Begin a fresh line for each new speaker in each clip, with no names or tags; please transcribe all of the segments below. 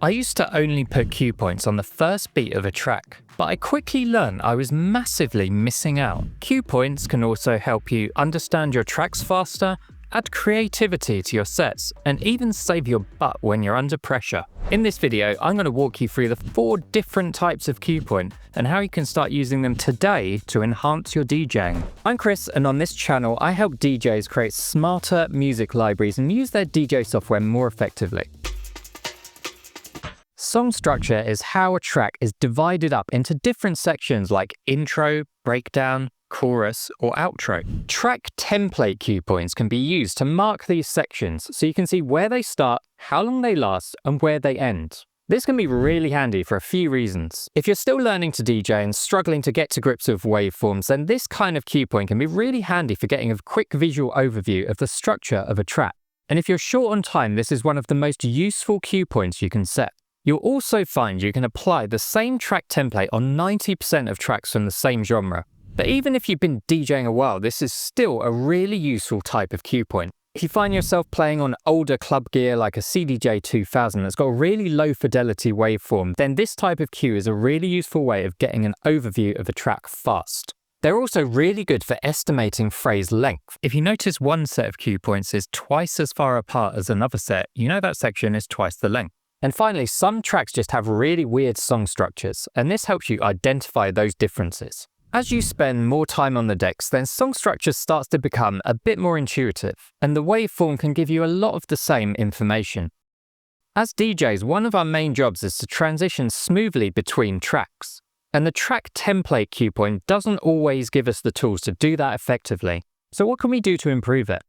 I used to only put cue points on the first beat of a track, but I quickly learned I was massively missing out. Cue points can also help you understand your tracks faster, add creativity to your sets, and even save your butt when you're under pressure. In this video, I'm going to walk you through the 4 different types of cue point and how you can start using them today to enhance your DJing. I'm Chris, and on this channel, I help DJs create smarter music libraries and use their DJ software more effectively. Song structure is how a track is divided up into different sections like intro, breakdown, chorus, or outro. Track template cue points can be used to mark these sections so you can see where they start, how long they last, and where they end. This can be really handy for a few reasons. If you're still learning to DJ and struggling to get to grips with waveforms, then this kind of cue point can be really handy for getting a quick visual overview of the structure of a track. And if you're short on time, this is one of the most useful cue points you can set. You'll also find you can apply the same track template on 90% of tracks from the same genre. But even if you've been DJing a while, this is still a really useful type of cue point. If you find yourself playing on older club gear like a CDJ 2000 that's got a really low fidelity waveform, then this type of cue is a really useful way of getting an overview of a track fast. They're also really good for estimating phrase length. If you notice one set of cue points is twice as far apart as another set, you know that section is twice the length. And finally, some tracks just have really weird song structures, and this helps you identify those differences. As you spend more time on the decks, then song structure starts to become a bit more intuitive, and the waveform can give you a lot of the same information. As DJs, one of our main jobs is to transition smoothly between tracks, and the track template cue point doesn't always give us the tools to do that effectively. So what can we do to improve it?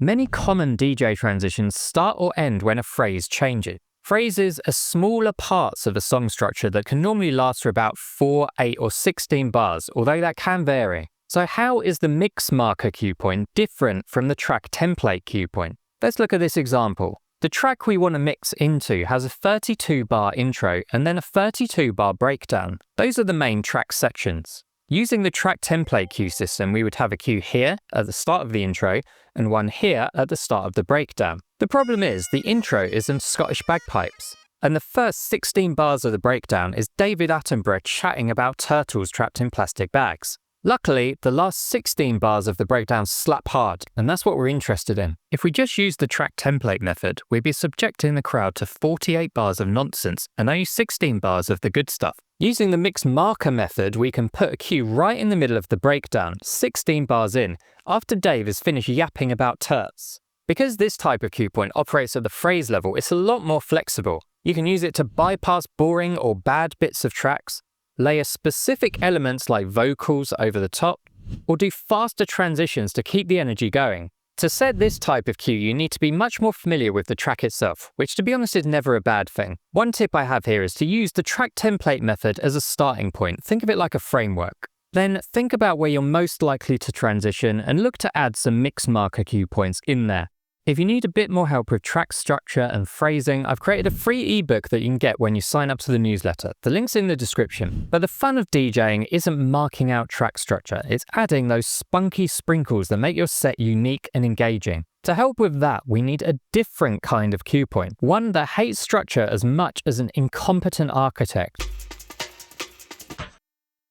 Many common DJ transitions start or end when a phrase changes. Phrases are smaller parts of a song structure that can normally last for about 4, 8, or 16 bars, although that can vary. So how is the mix marker cue point different from the track template cue point? Let's look at this example. The track we want to mix into has a 32-bar intro and then a 32-bar breakdown. Those are the main track sections. Using the track template cue system, we would have a cue here at the start of the intro and one here at the start of the breakdown. The problem is the intro is in Scottish bagpipes, and the first 16 bars of the breakdown is David Attenborough chatting about turtles trapped in plastic bags. Luckily, the last 16 bars of the breakdown slap hard, and that's what we're interested in. If we just use the track template method, we'd be subjecting the crowd to 48 bars of nonsense and only 16 bars of the good stuff. Using the mix marker method, we can put a cue right in the middle of the breakdown, 16 bars in, after Dave has finished yapping about turts. Because this type of cue point operates at the phrase level, it's a lot more flexible. You can use it to bypass boring or bad bits of tracks, layer specific elements like vocals over the top, or do faster transitions to keep the energy going. To set this type of cue, you need to be much more familiar with the track itself, which to be honest is never a bad thing. One tip I have here is to use the track template method as a starting point. Think of it like a framework. Then think about where you're most likely to transition and look to add some mix marker cue points in there. If you need a bit more help with track structure and phrasing, I've created a free ebook that you can get when you sign up to the newsletter. The link's in the description. But the fun of DJing isn't marking out track structure, it's adding those spunky sprinkles that make your set unique and engaging. To help with that, we need a different kind of cue point, one that hates structure as much as an incompetent architect.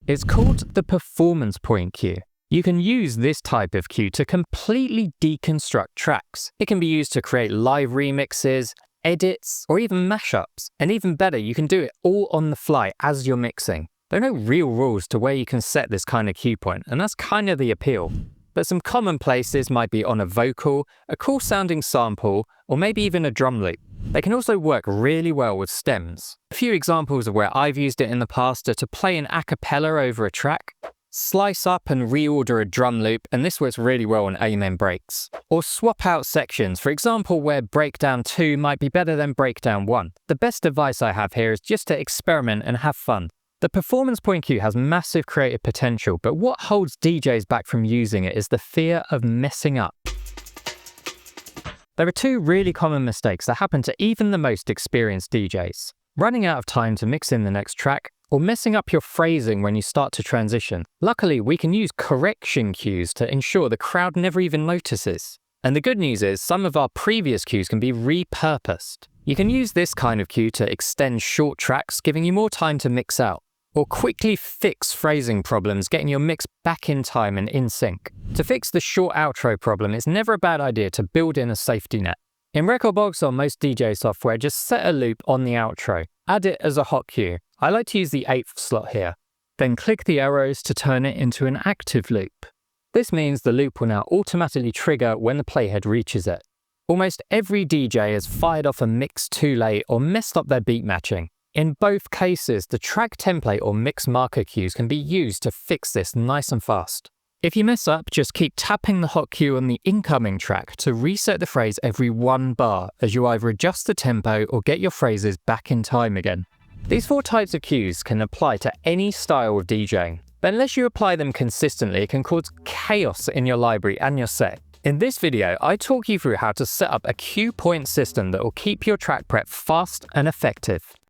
It's called the performance point cue. You can use this type of cue to completely deconstruct tracks. It can be used to create live remixes, edits, or even mashups. And even better, you can do it all on the fly as you're mixing. There are no real rules to where you can set this kind of cue point, and that's kind of the appeal. But some common places might be on a vocal, a cool sounding sample, or maybe even a drum loop. They can also work really well with stems. A few examples of where I've used it in the past are to play an a cappella over a track, slice up and reorder a drum loop, and this works really well on amen breaks. Or swap out sections, for example where breakdown 2 might be better than breakdown 1. The best advice I have here is just to experiment and have fun. The performance point cue has massive creative potential, but what holds DJs back from using it is the fear of messing up. There are 2 really common mistakes that happen to even the most experienced DJs. Running out of time to mix in the next track, or messing up your phrasing when you start to transition. Luckily, we can use correction cues to ensure the crowd never even notices. And the good news is some of our previous cues can be repurposed. You can use this kind of cue to extend short tracks, giving you more time to mix out, or quickly fix phrasing problems, getting your mix back in time and in sync. To fix the short outro problem, it's never a bad idea to build in a safety net. In Rekordbox or most DJ software, just set a loop on the outro. Add it as a hot cue. I like to use the 8th slot here. Then click the arrows to turn it into an active loop. This means the loop will now automatically trigger when the playhead reaches it. Almost every DJ has fired off a mix too late or messed up their beat matching. In both cases, the track template or mix marker cues can be used to fix this nice and fast. If you mess up, just keep tapping the hot cue on the incoming track to reset the phrase every 1 bar, as you either adjust the tempo or get your phrases back in time again. These 4 types of cues can apply to any style of DJing, but unless you apply them consistently, it can cause chaos in your library and your set. In this video, I talk you through how to set up a cue point system that will keep your track prep fast and effective.